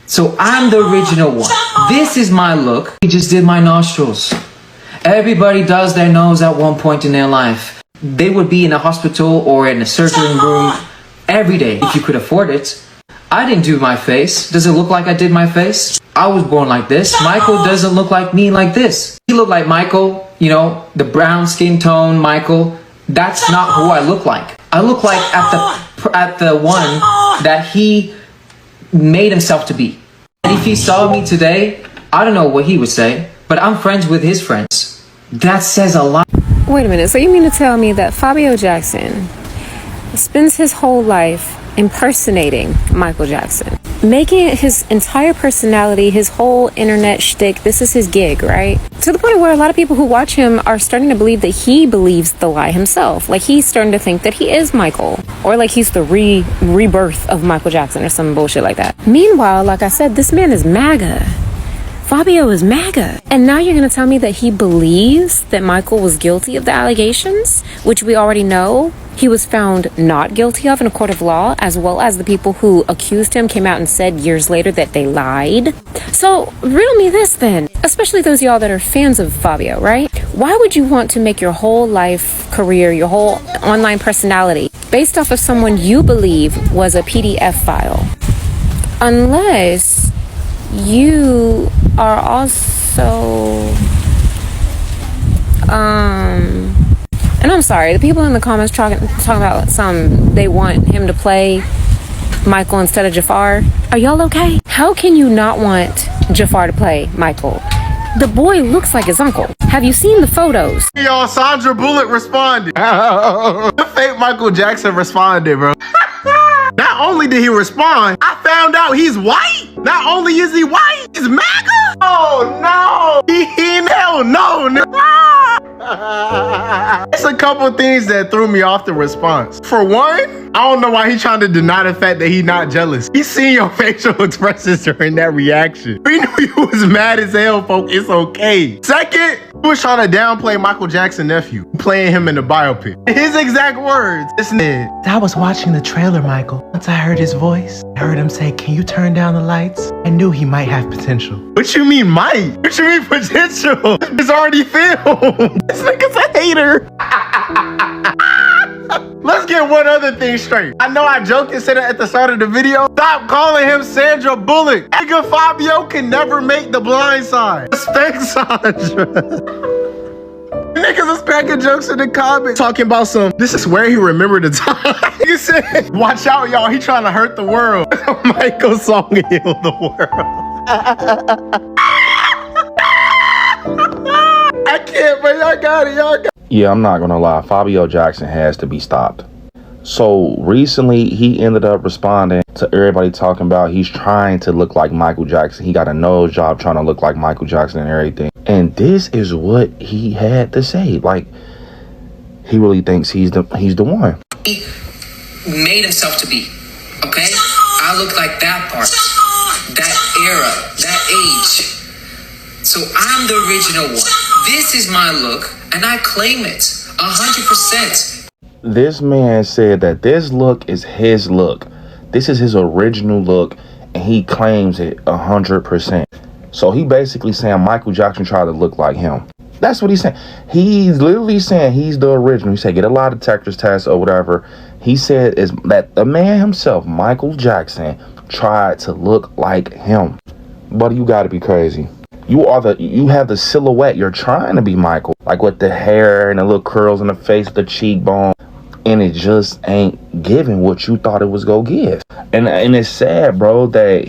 So I'm the original one. This is my look. He just did my nostrils. Everybody does their nose at one point in their life. They would be in a hospital or in a surgery room every day if you could afford it. I didn't do my face. Does it look like I did my face? I was born like this. Michael doesn't look like me like this. He looked like Michael, you know, the brown skin tone Michael. That's not who I look like. I look like at the one that he made himself to be. And if he saw me today, I don't know what he would say, but I'm friends with his friends. That says a lot. Wait a minute, so you mean to tell me that Fabio Jackson spends his whole life impersonating Michael Jackson, making it his entire personality, his whole internet shtick? This is his gig, right? To the point where a lot of people who watch him are starting to believe that he believes the lie himself. Like he's starting to think that he is Michael, or like he's the rebirth of Michael Jackson or some bullshit like that. Meanwhile, like I said, this man is MAGA. Fabio is MAGA. And now you're gonna tell me that he believes that Michael was guilty of the allegations, which we already know he was found not guilty of in a court of law, as well as the people who accused him came out and said years later that they lied. So riddle me this then, especially those of y'all that are fans of Fabio, right? Why would you want to make your whole life career, your whole online personality based off of someone you believe was a PDF file? Unless you are also and I'm sorry, the people in the comments talking about they want him to play Michael instead of Jafar. Are y'all okay? How can you not want Jafar to play Michael? The boy looks like his uncle. Have you seen the photos? Y'all, Sandra Bullock responded. Fake Michael Jackson responded, bro. Not only did he respond, I found out he's white. Not only is he white, he's MAGA. Oh no, hell no. It's a couple things that threw me off the response. For one, I don't know why he's trying to deny the fact that he's not jealous. He's seen your facial expressions during that reaction. We knew you was mad as hell, folks. It's okay. Second, he was trying to downplay Michael Jackson's nephew, playing him in the biopic. His exact words. I was watching the trailer, Michael. Once I heard his voice, I heard him say, "Can you turn down the lights?" I knew he might have potential. What you mean might? What you mean potential? It's already filmed. This nigga's a hater. Let's get one other thing straight. I know I joked and said it at the start of the video. Stop calling him Sandra Bullock. Nigga Fabio can never make The Blind Side. Respect Sandra. Niggas is cracking jokes in the comments talking about this is where he remembered the time. He said, watch out, y'all. He trying to hurt the world. Michael's song healed the world. I can't, but y'all got it. Yeah, I'm not gonna lie. Fabio Jackson has to be stopped. So recently, he ended up responding to everybody talking about he's trying to look like Michael Jackson. He got a nose job trying to look like Michael Jackson and everything. And this is what he had to say. Like, he really thinks he's the one. He made himself to be, okay? I look like that part, that era, that age. So I'm the original one. This is my look, and I claim it 100%. This man said that this look is his look. This is his original look, and he claims it 100%. So he basically saying Michael Jackson tried to look like him. That's what he's saying. He's literally saying he's the original. He said get a lie detectors test or whatever. He said is that the man himself, Michael Jackson, tried to look like him. Buddy, you gotta be crazy. You have the silhouette. You're trying to be Michael, like with the hair and the little curls in the face, the cheekbone, and it just ain't giving what you thought it was gonna give. And it's sad, bro, that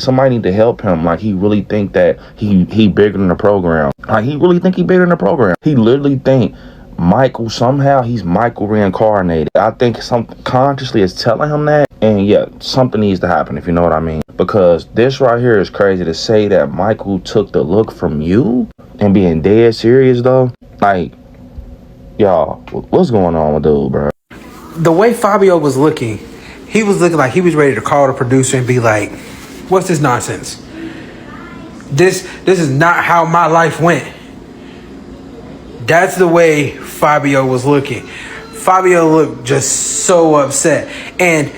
somebody need to help him. Like he really think that he bigger than the program. Like he really think he bigger than the program. He literally think Michael, somehow he's Michael reincarnated. I think something consciously is telling him that. And yeah, something needs to happen, if you know what I mean. Because this right here is crazy to say that Michael took the look from you and being dead serious though. Like, y'all, what's going on with dude, bro? The way Fabio was looking, he was looking like he was ready to call the producer and be like, what's this nonsense? This is not how my life went. That's the way Fabio was looking. Fabio looked just so upset. And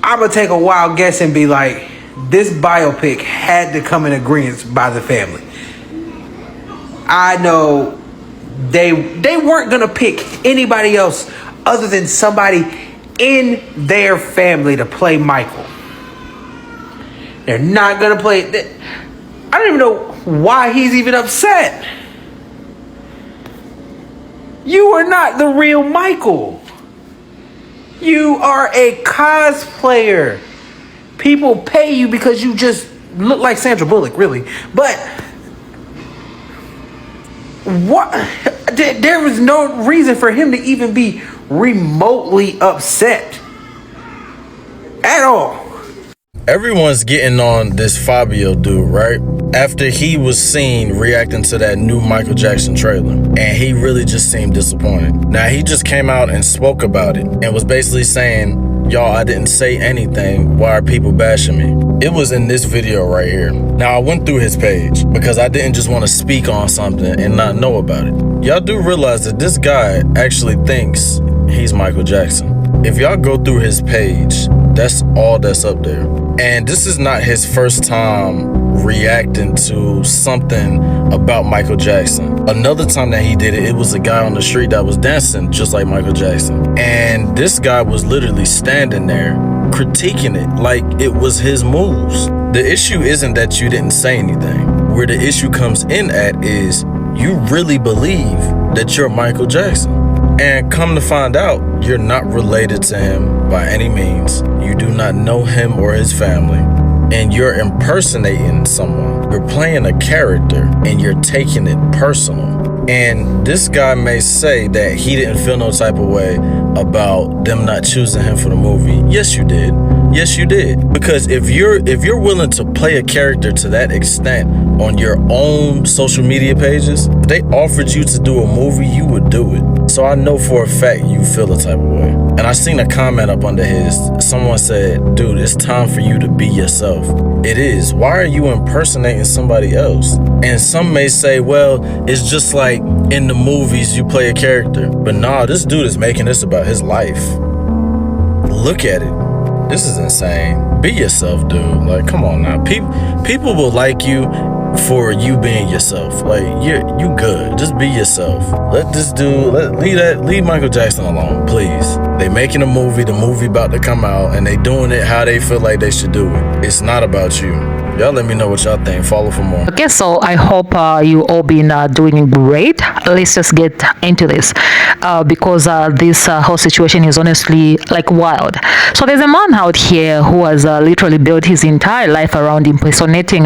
I'm going to take a wild guess and be like, this biopic had to come in agreement by the family. I know they weren't gonna pick anybody else other than somebody in their family to play Michael. They're not gonna play. I don't even know why he's even upset. You are not the real Michael. You are a cosplayer. People pay you because you just look like Sandra Bullock, really. But what? There was no reason for him to even be remotely upset at all. Everyone's getting on this Fabio dude, right? After he was seen reacting to that new Michael Jackson trailer, and he really just seemed disappointed. Now, he just came out and spoke about it and was basically saying, y'all, I didn't say anything. Why are people bashing me? It was in this video right here. Now, I went through his page because I didn't just want to speak on something and not know about it. Y'all do realize that this guy actually thinks he's Michael Jackson. If y'all go through his page, that's all that's up there. And this is not his first time reacting to something about Michael Jackson. Another time that he did it, it was a guy on the street that was dancing just like Michael Jackson. And this guy was literally standing there critiquing it like it was his moves. The issue isn't that you didn't say anything. Where the issue comes in at is you really believe that you're Michael Jackson. And come to find out, you're not related to him by any means. You do not know him or his family. And you're impersonating someone. You're playing a character and you're taking it personal. And this guy may say that he didn't feel no type of way about them not choosing him for the movie. Yes, you did. Yes, you did. Because if you're willing to play a character to that extent on your own social media pages, if they offered you to do a movie, you would do it. So I know for a fact you feel a type of way. And I seen a comment up under his. Someone said, dude, it's time for you to be yourself. It is. Why are you impersonating somebody else? And some may say, well, it's just like in the movies you play a character. But nah, this dude is making this about his life. Look at it. This is insane. Be yourself, dude. Like, come on now. People will like you for you being yourself. Like, you good. Just be yourself. Let this dude, leave Michael Jackson alone, please. They making a movie, the movie about to come out, and they doing it how they feel like they should do it. It's not about you. Y'all let me know what y'all think. Follow for more. Okay, so I hope you all been doing great. Let's just get into this because this whole situation is honestly like wild. So there's a man out here who has literally built his entire life around impersonating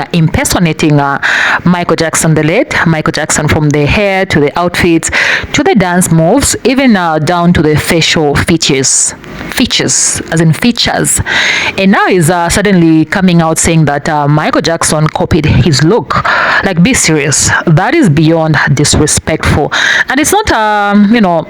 Michael Jackson, the late Michael Jackson, from the hair to the outfits to the dance moves, even down to the facial features, as in features. And now he's suddenly coming out saying that Michael Jackson copied his look. Like, be serious. That is beyond disrespectful. And it's not,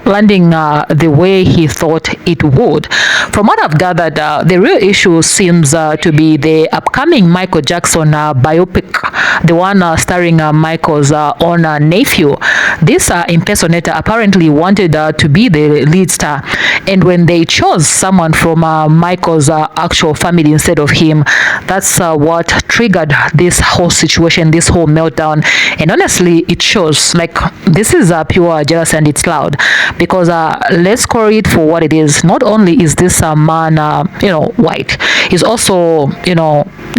landing the way he thought it would. From what I've gathered, the real issue seems to be the upcoming Michael Jackson biopic, the one starring Michael's own nephew. This impersonator apparently wanted to be the lead star. And when they chose someone from Michael's actual family instead of him, that's what triggered this whole situation, this whole meltdown. And honestly, it shows. Like, this is pure jealousy, and it's loud. Because let's call it for what it is. Not only is this man, white, he's also,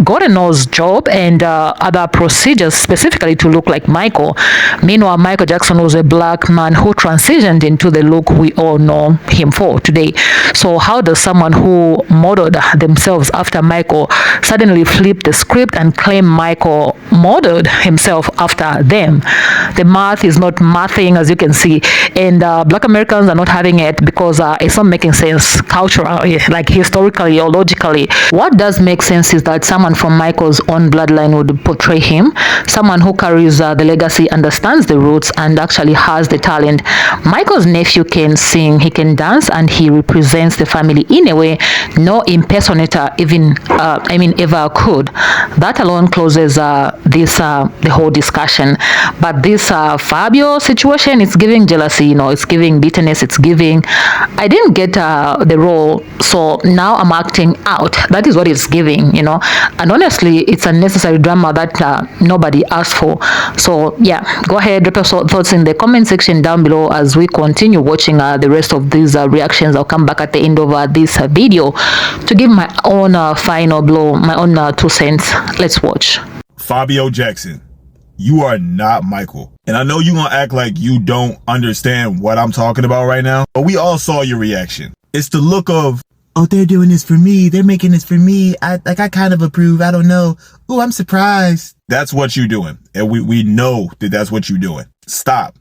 got a nose job and other procedures specifically to look like Michael. Meanwhile, Michael Jackson was a black man who transitioned into the look we all know him for today. So how does someone who modeled themselves after Michael suddenly flip the script and claim Michael modeled himself after them? The math is not mathing, as you can see, and black Americans are not having it because it's not making sense culturally, like historically or logically. What does make sense is that someone from Michael's own bloodline would portray him, someone who carries the legacy, understands the roots, and and actually has the talent. Michael's nephew can sing, he can dance, and he represents the family in a way no impersonator even ever could. That alone closes the whole discussion. But this Fabio situation, it's giving jealousy, it's giving bitterness, it's giving I didn't get the role, so now I'm acting out. That is what it's giving, and honestly it's unnecessary drama that nobody asked for. So yeah, go ahead, drop your thoughts in the comment section down below as we continue watching the rest of these reactions. I'll come back at the end of this video to give my own final blow, my own 2 cents. Let's watch. Fabio Jackson, you are not Michael. And I know you're gonna act like you don't understand what I'm talking about right now, but we all saw your reaction. It's the look of, oh, they're doing this for me. They're making this for me. I kind of approve. I don't know. Oh, I'm surprised. That's what you're doing. And we know that that's what you're doing. Stop,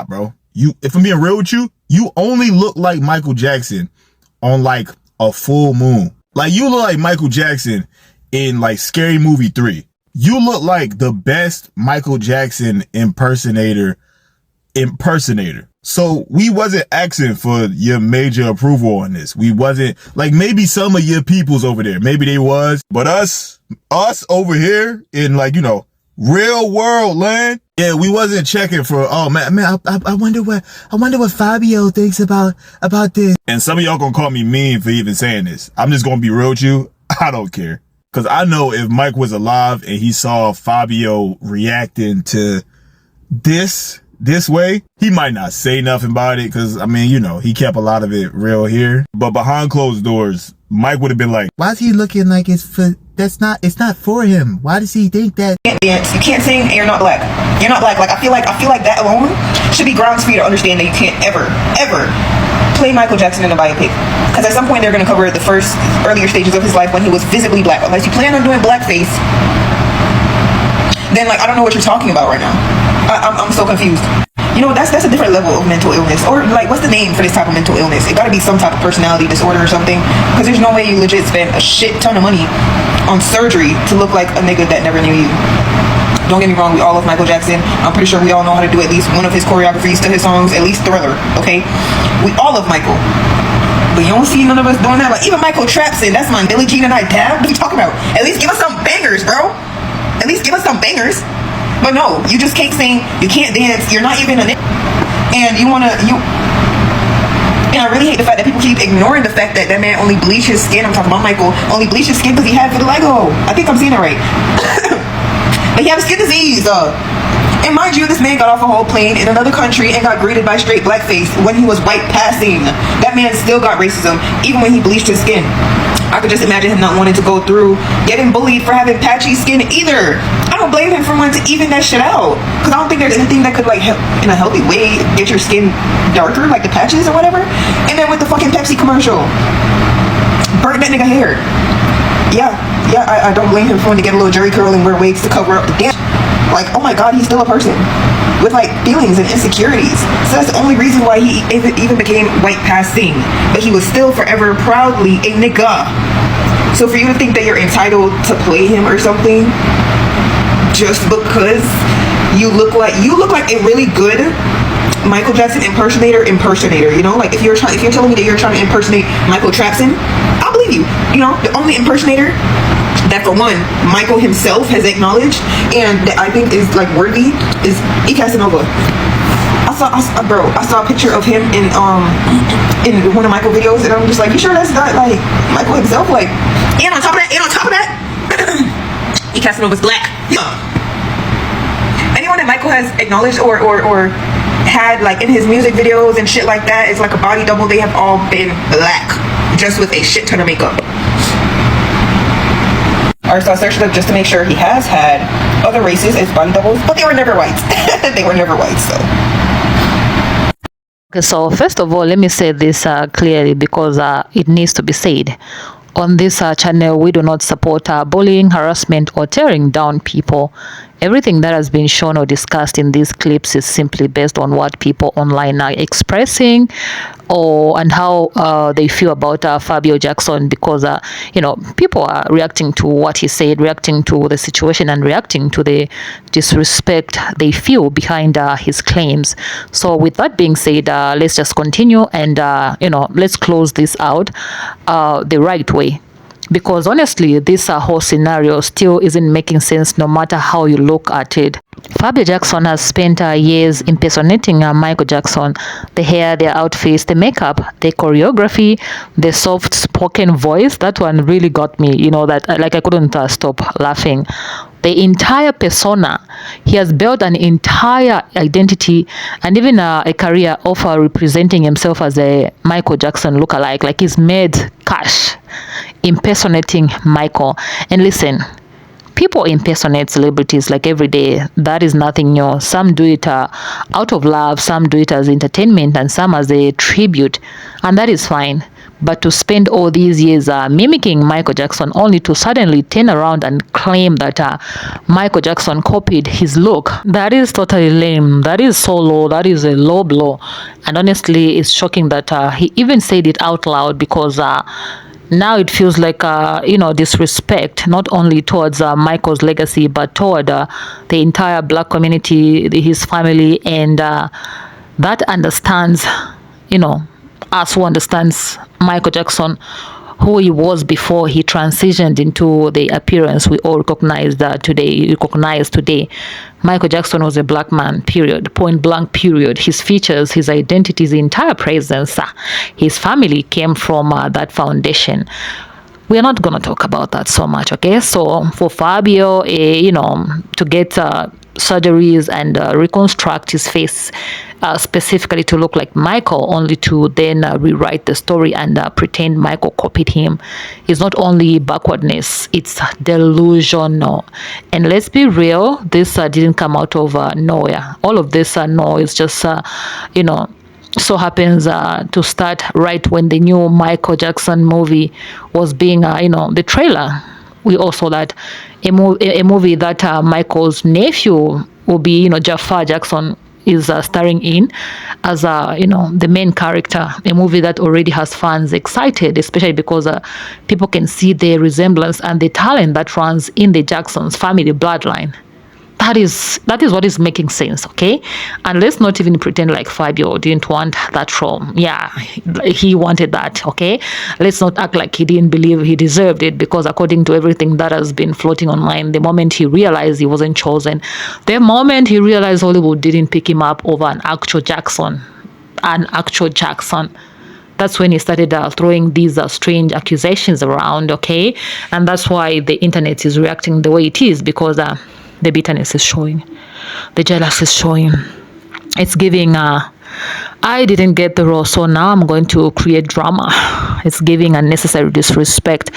bro. If I'm being real with you, you only look like Michael Jackson on like a full moon. Like you look like Michael Jackson in like Scary Movie 3. You look like the best Michael Jackson impersonator. So we wasn't asking for your major approval on this. We wasn't like, maybe some of your peoples over there, maybe they was, but us over here in like, real world land. Yeah, we wasn't checking for, oh man, I wonder what Fabio thinks about this. And some of y'all gonna call me mean for even saying this. I'm just gonna be real with you. I don't care. Cause I know if Mike was alive and he saw Fabio reacting to this way, he might not say nothing about it. Cause I mean, he kept a lot of it real here, but behind closed doors, Mike would have been like, why is he looking like it's not for him? Why does he think that? You can't dance, you can't sing, and you're not black. You're not black. Like I feel like that alone should be grounds for you to understand that you can't ever play Michael Jackson in a biopic. Because at some point they're going to cover the first earlier stages of his life when he was visibly black. Unless you plan on doing blackface, then like I don't know what you're talking about right now. I'm so confused. That's a different level of mental illness. Or like, what's the name for this type of mental illness? It gotta be some type of personality disorder or something. Because there's no way you legit spend a shit ton of money on surgery to look like a nigga that never knew you. Don't get me wrong, we all love Michael Jackson. I'm pretty sure we all know how to do at least one of his choreographies to his songs, at least Thriller, okay? We all love Michael. But you don't see none of us doing that. Like even Michael Trapson, that's my Billie Jean and I dab. What are you talking about? At least give us some bangers, bro. At least give us some bangers. But no, you just can't sing, you can't dance, you're not even a nigga. And and I really hate the fact that people keep ignoring the fact that man only bleached his skin. I'm talking about Michael, only bleached his skin because he had vitiligo. I think I'm saying it right. But he had a skin disease. And mind you, this man got off a whole plane in another country and got greeted by straight blackface when he was white passing. That man still got racism, even when he bleached his skin. I could just imagine him not wanting to go through getting bullied for having patchy skin either. I don't blame him for wanting to even that shit out. Because I don't think there's anything that could like help in a healthy way get your skin darker, like the patches or whatever. And then with the fucking Pepsi commercial, burnt that nigga hair. Yeah, I don't blame him for wanting to get a little jerry curl and wear wigs to cover up the damn. Like, oh my god, he's still a person with like feelings and insecurities. So that's the only reason why he even became white passing. But he was still forever proudly a nigga. So for you to think that you're entitled to play him or something just because you look like a really good Michael Jackson impersonator, like if you're telling me that you're trying to impersonate Michael Trapson, I'll believe you. The only impersonator that for one Michael himself has acknowledged and that I think is like worthy is Casanova. I saw a picture of him in one of Michael videos and I'm just like, you sure that's not like Michael himself? Like, and on top of that Casanova's black. Yeah. Anyone that Michael has acknowledged or had like in his music videos and shit like that is like a body double. They have all been black, just with a shit ton of makeup. Alright, so I searched it up just to make sure he has had other races as body doubles, but they were never whites. They were never whites, so. Okay, so first of all, let me say this clearly because it needs to be said. On this channel, we do not support bullying, harassment, or tearing down people. everything that has been shown or discussed in these clips is simply based on what people online are expressing, or and how they feel about Fabio Jackson, because people are reacting to what he said, reacting to the situation, and reacting to the disrespect they feel behind his claims. So with that being said, let's just continue and let's close this out the right way. Because honestly, this whole scenario still isn't making sense no matter how you look at it. Fabio Jackson has spent years impersonating Michael Jackson. The hair, their outfits, the makeup, the choreography, the soft-spoken voice. That one really got me, that I couldn't stop laughing. The entire persona. He has built an entire identity and even a career of representing himself as a Michael Jackson lookalike. Like, he's made cash impersonating Michael. And listen, people impersonate celebrities like every day. That is nothing new. Some do it out of love, some do it as entertainment, and some as a tribute, and that is fine. But to spend all these years mimicking Michael Jackson, only to suddenly turn around and claim that Michael Jackson copied his look, that is totally lame. That is so low. That is a low blow. And honestly, it's shocking that he even said it out loud, because now it feels like disrespect, not only towards Michael's legacy, but toward the entire black community, his family, and that understands, us who understands Michael Jackson, who he was before he transitioned into the appearance we all recognize today. Michael Jackson was a black man, period, point blank, period. His features, his identity, his entire presence, his family came from that foundation. We are not going to talk about that so much, okay? So for Fabio, to get surgeries and reconstruct his face specifically to look like Michael, only to then rewrite the story and pretend Michael copied him, is not only backwardness, it's delusional. And let's be real, this didn't come out of nowhere. All of this noise just so happens to start right when the new Michael Jackson movie was being the trailer. We also saw that a movie that Michael's nephew will be, Jafar Jackson, is starring in as the main character. A movie that already has fans excited, especially because people can see the resemblance and the talent that runs in the Jackson's family bloodline. That is what is making sense, okay? And let's not even pretend like Fabio didn't want that role. Yeah, he wanted that, okay? Let's not act like he didn't believe he deserved it, because according to everything that has been floating online, the moment he realized he wasn't chosen, the moment he realized Hollywood didn't pick him up over an actual Jackson, that's when he started throwing these strange accusations around, okay? And that's why the internet is reacting the way it is, because the bitterness is showing, the jealousy is showing. It's giving I didn't get the role, so now I'm going to create drama. It's giving unnecessary disrespect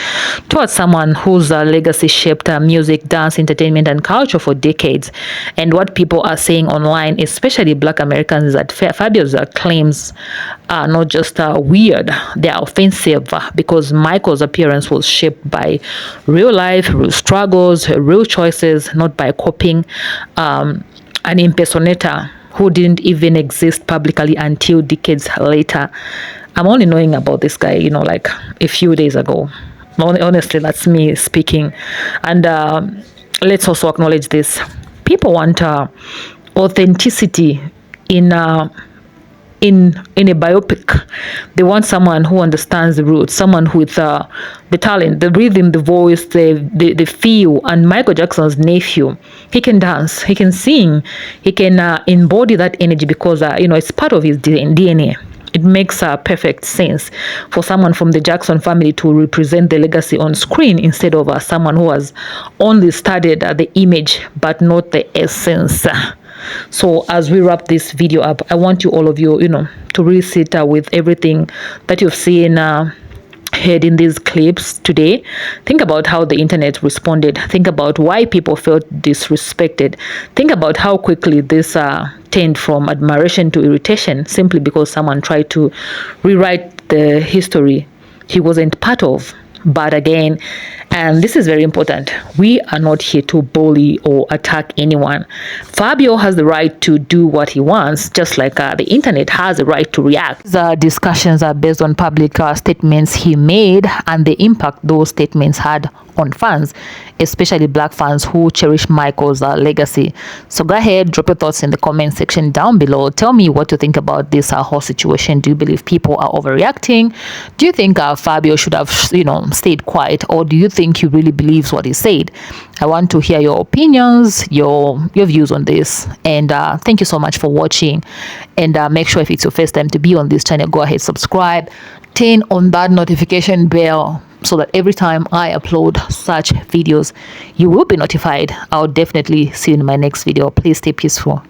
towards someone whose legacy shaped music, dance, entertainment, and culture for decades. And what people are saying online, especially Black Americans, is that Fabio's claims are not just weird, they are offensive, because Michael's appearance was shaped by real life, real struggles, real choices, not by copying an impersonator who didn't even exist publicly until decades later. I'm only knowing about this guy, like a few days ago. Honestly, that's me speaking. And let's also acknowledge this. People want authenticity in a biopic. They want someone who understands the roots, someone with the talent, the rhythm, the voice, the feel. And Michael Jackson's nephew, he can dance, he can sing, he can embody that energy, because it's part of his DNA. It makes perfect sense for someone from the Jackson family to represent the legacy on screen, instead of someone who has only studied the image but not the essence. So as we wrap this video up, I want all of you, to really sit with everything that you've seen, heard in these clips today. Think about how the internet responded. Think about why people felt disrespected. Think about how quickly this turned from admiration to irritation, simply because someone tried to rewrite the history he wasn't part of. But again, and this is very important, we are not here to bully or attack anyone. Fabio has the right to do what he wants, just like the internet has the right to react. The discussions are based on public statements he made and the impact those statements had on fans, especially black fans who cherish Michael's legacy. So go ahead, drop your thoughts in the comment section down below. Tell me what you think about this whole situation. Do you believe people are overreacting? Do you think Fabio should have, stayed quiet, or do you think he really believes what he said? I want to hear your opinions, your views on this. And thank you so much for watching. And make sure if it's your first time to be on this channel, go ahead, subscribe, turn on that notification bell, so that every time I upload such videos, you will be notified. I'll definitely see you in my next video. Please stay peaceful.